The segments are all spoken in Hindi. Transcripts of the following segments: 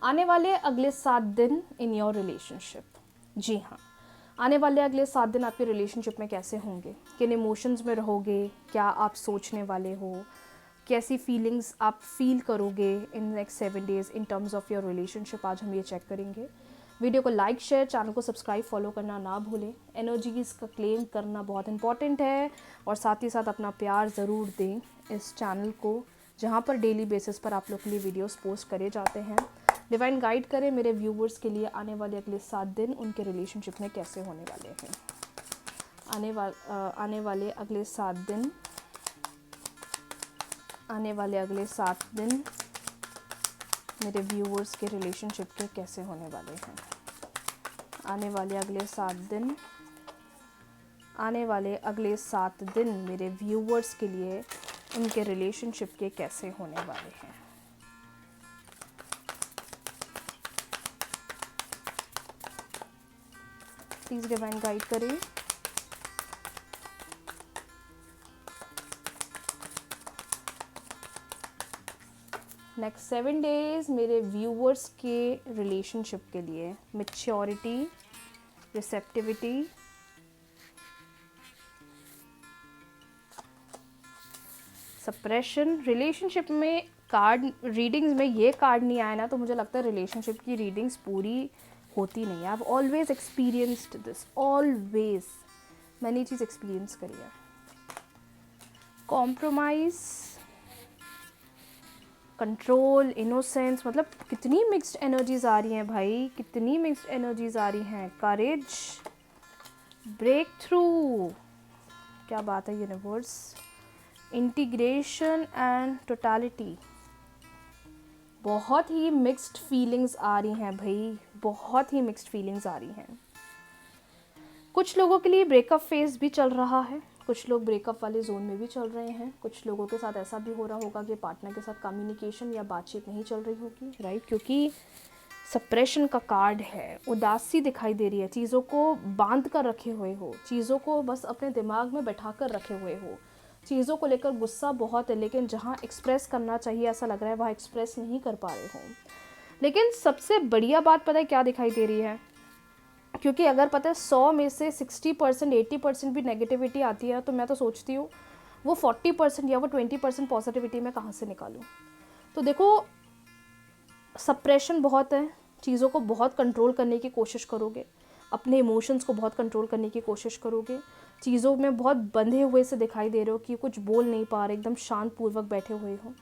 आने वाले अगले 7 दिन इन योर रिलेशनशिप। जी हाँ, आने वाले अगले 7 दिन आपके रिलेशनशिप में कैसे होंगे, किन इमोशंस में रहोगे, क्या आप सोचने वाले हो, कैसी फीलिंग्स आप फील करोगे in next 7 days in terms of your relationship, आज हम ये चेक करेंगे। वीडियो को लाइक शेयर, चैनल को सब्सक्राइब फॉलो करना ना भूलें। एनर्जीज का क्लेम करना बहुत इंपॉर्टेंट है और साथ ही साथ अपना प्यार ज़रूर दें इस चैनल को, जहाँ पर डेली बेसिस पर आप लोग के लिए वीडियोस पोस्ट करे जाते हैं। डिवाइन गाइड करें मेरे व्यूवर्स के लिए आने वाले अगले 7 दिन उनके रिलेशनशिप में कैसे होने वाले हैं। आने वाले अगले 7 दिन मेरे व्यूवर्स के रिलेशनशिप के कैसे होने वाले हैं। आने वाले अगले 7 दिन मेरे व्यूवर्स के लिए उनके रिलेशनशिप के कैसे होने वाले हैं। प्लीज डिवाइन गाइड करें। नेक्स्ट 7 डेज मेरे व्यूवर्स के रिलेशनशिप के लिए मैच्योरिटी, रिसेप्टिविटी, सप्रेशन। रिलेशनशिप में कार्ड रीडिंग्स में ये कार्ड नहीं आया ना, तो मुझे लगता है रिलेशनशिप की रीडिंग्स पूरी होती नहीं है। I have always experienced this, always मैंने ये चीज़ एक्सपीरियंस करी है। कॉम्प्रोमाइज़, कंट्रोल, इनोसेंस, मतलब कितनी मिक्स्ड एनर्जीज आ रही हैं भाई, कितनी मिक्स्ड एनर्जीज आ रही हैं। करेज, ब्रेक थ्रू, क्या बात है यूनिवर्स। इंटीग्रेशन एंड टोटलिटी, बहुत ही मिक्स्ड फीलिंग्स आ रही हैं भाई, बहुत ही मिक्स्ड फीलिंग्स आ रही हैं। कुछ लोगों के लिए ब्रेकअप फेज भी चल रहा है, कुछ लोग ब्रेकअप वाले जोन में भी चल रहे हैं। कुछ लोगों के साथ ऐसा भी हो रहा होगा कि पार्टनर के साथ कम्युनिकेशन या बातचीत नहीं चल रही होगी, राइट, क्योंकि सप्रेशन का कार्ड है। उदासी दिखाई दे रही है, चीज़ों को बांध कर रखे हुए हो, चीज़ों को बस अपने दिमाग में बैठा कर रखे हुए हो, चीज़ों को लेकर गुस्सा बहुत है, लेकिन जहाँ एक्सप्रेस करना चाहिए ऐसा लग रहा है वहाँ एक्सप्रेस नहीं कर पा रहे हो। लेकिन सबसे बढ़िया बात पता है क्या दिखाई दे रही है, क्योंकि अगर पता है 100 में से 60% 80% भी नेगेटिविटी आती है, तो मैं तो सोचती हूँ वो 40% या वो 20% पॉजिटिविटी मैं कहाँ से निकालूँ। तो देखो, सप्रेशन बहुत है, चीज़ों को बहुत कंट्रोल करने की कोशिश करोगे, अपने इमोशंस को बहुत कंट्रोल करने की कोशिश करोगे, चीज़ों में बहुत बंधे हुए से दिखाई दे रहे हो कि कुछ बोल नहीं पा रहे, एकदम शांत पूर्वक बैठे हुए हो,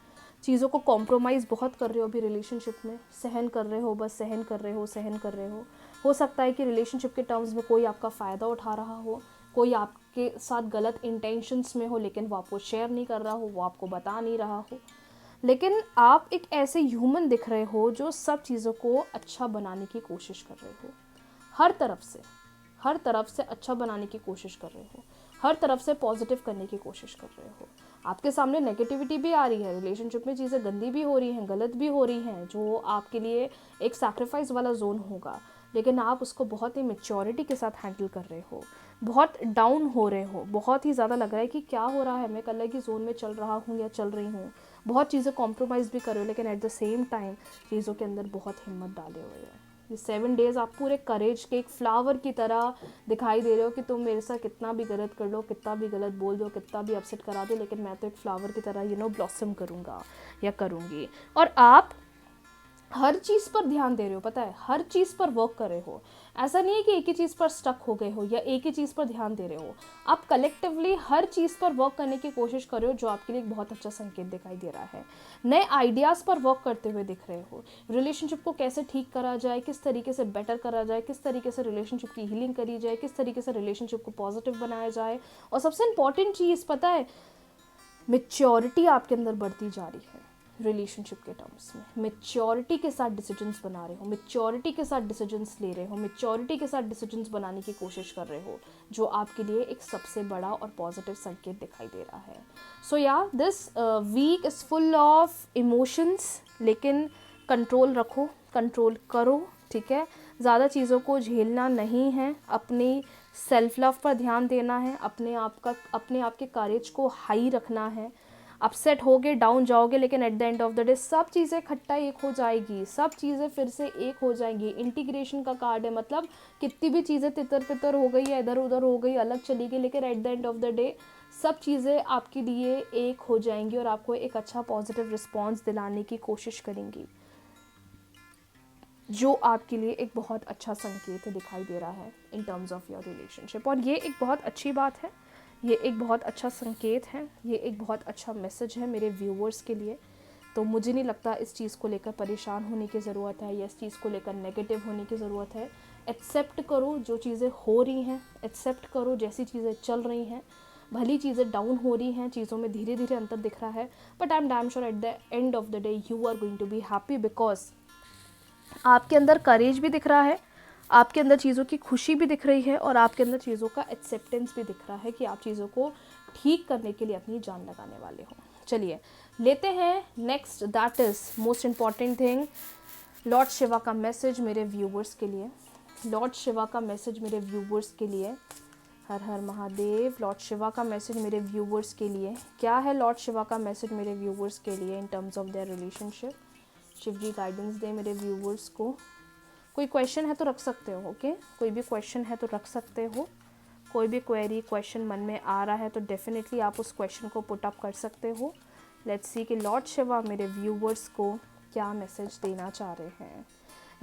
चीज़ों को कॉम्प्रोमाइज़ बहुत कर रहे हो अभी रिलेशनशिप में, सहन कर रहे हो, बस सहन कर रहे हो सकता है कि रिलेशनशिप के टर्म्स में कोई आपका फ़ायदा उठा रहा हो, कोई आपके साथ गलत इंटेंशंस में हो, लेकिन वो आपको शेयर नहीं कर रहा हो, वो आपको बता नहीं रहा हो। लेकिन आप एक ऐसे ह्यूमन दिख रहे हो जो सब चीज़ों को अच्छा बनाने की कोशिश कर रहे हो, हर तरफ से अच्छा बनाने की कोशिश कर रहे हो, हर तरफ से पॉजिटिव करने की कोशिश कर रहे हो। आपके सामने नेगेटिविटी भी आ रही है, रिलेशनशिप में चीज़ें गंदी भी हो रही हैं, गलत भी हो रही हैं, जो आपके लिए एक सैक्रिफाइस वाला जोन होगा, लेकिन आप उसको बहुत ही मैच्योरिटी के साथ हैंडल कर रहे हो। बहुत डाउन हो रहे हो, बहुत ही ज़्यादा लग रहा है कि क्या हो रहा है, मैं कल की जोन में चल रहा हूँ या चल रही हूँ। बहुत चीज़ें कॉम्प्रोमाइज़ भी कर रहे हो, लेकिन एट द सेम टाइम चीज़ों के अंदर बहुत हिम्मत डाले हुए हो। ये 7 डेज आप पूरे करेज के एक फ्लावर की तरह दिखाई दे रहे हो कि तुम मेरे साथ कितना भी गलत कर लो, कितना भी गलत बोल दो, कितना भी अपसेट करा दो, लेकिन मैं तो एक फ्लावर की तरह ब्लॉसम करूँगा या करूँगी। और आप हर चीज़ पर ध्यान दे रहे हो, पता है, हर चीज़ पर वर्क कर रहे हो। ऐसा नहीं है कि एक ही चीज़ पर स्टक हो गए हो या एक ही चीज़ पर ध्यान दे रहे हो, आप कलेक्टिवली हर चीज़ पर वर्क करने की कोशिश कर रहे हो, जो आपके लिए एक बहुत अच्छा संकेत दिखाई दे रहा है। नए आइडियाज़ पर वर्क करते हुए दिख रहे हो, रिलेशनशिप को कैसे ठीक करा जाए, किस तरीके से बेटर करा जाए, किस तरीके से रिलेशनशिप की हीलिंग करी जाए, किस तरीके से रिलेशनशिप को पॉजिटिव बनाया जाए। और सबसे इंपॉर्टेंट चीज़ पता है, मैच्योरिटी आपके अंदर बढ़ती जा रही है। रिलेशनशिप के टर्म्स में मैच्योरिटी के साथ डिसीजंस बना रहे हो, मैच्योरिटी के साथ डिसीजंस ले रहे हो, मैच्योरिटी के साथ डिसीजंस बनाने की कोशिश कर रहे हो, जो आपके लिए एक सबसे बड़ा और पॉजिटिव संकेत दिखाई दे रहा है। So yeah this week is full of emotions, लेकिन कंट्रोल रखो, कंट्रोल करो, ठीक है। ज़्यादा चीज़ों को झेलना नहीं है, अपनी सेल्फ लव पर ध्यान देना है, अपने आप के करेज को हाई रखना है, अपसेट होगे, डाउन जाओगे, लेकिन eight the end of the day सब चीज़ें खट्टा एक हो जाएगी, सब चीज़ें फिर से एक हो जाएंगी। इंटीग्रेशन का कार्ड है, मतलब कितनी भी चीज़ें तितर पितर हो गई या इधर उधर हो गई, अलग चली गई, लेकिन eight the end of the day सब चीज़ें आपके लिए एक हो जाएंगी और आपको एक अच्छा पॉजिटिव रिस्पॉन्स दिलाने की कोशिश करेंगी, जो आपके लिए एक बहुत अच्छा संकेत दिखाई दे रहा है इन टर्म्स ऑफ योर रिलेशनशिप। और ये एक बहुत अच्छी बात है, ये एक बहुत अच्छा संकेत है, ये एक बहुत अच्छा मैसेज है मेरे व्यूवर्स के लिए। तो मुझे नहीं लगता इस चीज़ को लेकर परेशान होने की ज़रूरत है या इस चीज़ को लेकर नेगेटिव होने की ज़रूरत है। एक्सेप्ट करो जो चीज़ें हो रही हैं, एक्सेप्ट करो जैसी चीज़ें चल रही हैं। भली चीज़ें डाउन हो रही हैं, चीज़ों में धीरे धीरे अंतर दिख रहा है, but I am damn sure at the end of the day you are going to be happy, because आपके अंदर करेज भी दिख रहा है, आपके अंदर चीज़ों की खुशी भी दिख रही है और आपके अंदर चीज़ों का एक्सेप्टेंस भी दिख रहा है कि आप चीज़ों को ठीक करने के लिए अपनी जान लगाने वाले हो। चलिए लेते हैं next, that is most important thing, Lord Shiva का मैसेज मेरे व्यूवर्स के लिए। लॉर्ड शिवा का मैसेज मेरे व्यूवर्स के लिए, हर हर महादेव। लॉर्ड शिवा का मैसेज मेरे व्यूवर्स के लिए क्या है? लॉर्ड शिवा का मैसेज मेरे व्यूवर्स के लिए in terms of their relationship. Shiv ji guidance दे मेरे व्यूवर्स को। कोई क्वेश्चन है तो रख सकते हो, ओके? कोई भी क्वेश्चन है तो रख सकते हो, कोई भी क्वेरी क्वेश्चन मन में आ रहा है तो डेफिनेटली आप उस क्वेश्चन को पुट अप कर सकते हो। लेट्स सी कि लॉर्ड शिवा मेरे व्यूवर्स को क्या मैसेज देना चाह रहे हैं।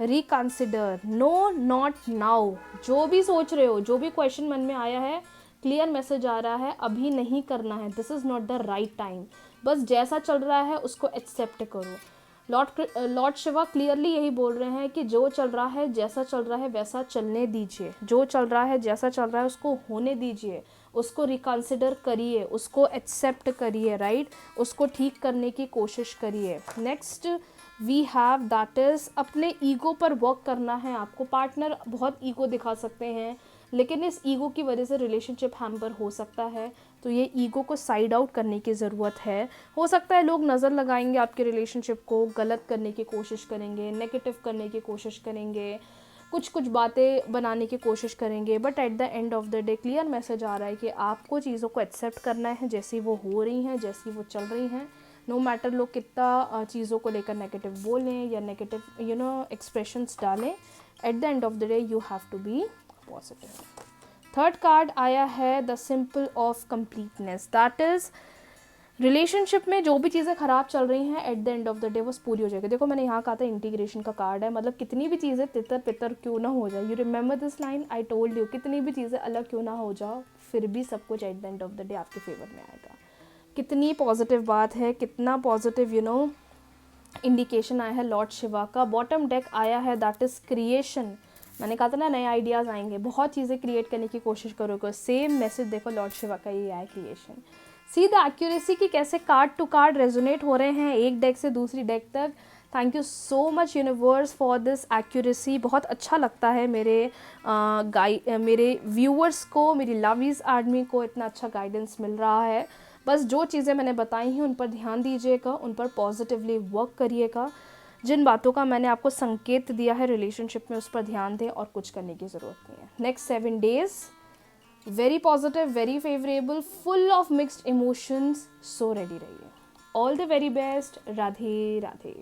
Reconsider, no not now. जो भी सोच रहे हो, जो भी क्वेश्चन मन में आया है, क्लियर मैसेज आ रहा है, अभी नहीं करना है, this is not the right time. बस जैसा चल रहा है उसको एक्सेप्ट करो। लॉर्ड शिवा क्लियरली यही बोल रहे हैं कि जो चल रहा है, जैसा चल रहा है वैसा चलने दीजिए, जो चल रहा है जैसा चल रहा है उसको होने दीजिए, उसको रिकंसिडर करिए, उसको एक्सेप्ट करिए, राइट? उसको ठीक करने की कोशिश करिए। Next we have that is अपने ईगो पर वर्क करना है आपको। पार्टनर बहुत ईगो दिखा सकते हैं, लेकिन इस ईगो की वजह से रिलेशनशिप हैम्पर हो सकता है, तो ये ईगो को साइड आउट करने की ज़रूरत है। हो सकता है लोग नज़र लगाएंगे आपके रिलेशनशिप को, गलत करने की कोशिश करेंगे, नेगेटिव करने की कोशिश करेंगे, कुछ कुछ बातें बनाने की कोशिश करेंगे, but at the end of the day clear message आ रहा है कि आपको चीज़ों को एक्सेप्ट करना है जैसी वो हो रही हैं, जैसी वो चल रही हैं। नो मैटर लोग कितना चीज़ों को लेकर नेगेटिव बोलें या नेगेटिव एक्सप्रेशंस डालें, at the end of the day you have to be positive. Third card आया है the simple of completeness, that is relationship में जो भी चीज़ें ख़राब चल रही हैं at the end of the day वो पूरी हो जाएगी। देखो मैंने यहाँ कहा था इंटीग्रेशन का कार्ड है, मतलब कितनी भी चीज़ें तितर पितर क्यों ना हो जाए, you remember this line, I told you, कितनी भी चीज़ें अलग क्यों ना हो जाओ, फिर भी सब कुछ eight the end of the day आपके फेवर में आएगा। कितनी पॉजिटिव बात है, कितना पॉजिटिव इंडिकेशन आया है लॉर्ड शिवा का। बॉटम डेक आया है दैट इज़ क्रिएशन। मैंने कहा था ना नए आइडियाज़ आएंगे, बहुत चीज़ें क्रिएट करने की कोशिश करोगे। सेम मैसेज देखो लॉर्ड शिवा का ये आया, क्रिएशन। सी द एक्यूरेसी की कैसे कार्ड टू कार्ड रेजोनेट हो रहे हैं एक डेक से दूसरी डेक तक। Thank you so much universe for this accuracy. बहुत अच्छा लगता है मेरे व्यूअर्स को, मेरी लवीज़ आर्मी को इतना अच्छा गाइडेंस मिल रहा है। बस जो चीज़ें मैंने बताई हैं उन पर ध्यान दीजिएगा, उन पर पॉजिटिवली वर्क करिएगा। जिन बातों का मैंने आपको संकेत दिया है रिलेशनशिप में उस पर ध्यान दें और कुछ करने की ज़रूरत नहीं है। Next 7 days very positive, very favourable, full of mixed emotions, so ready रहिए। All the very best. Radhe Radhe.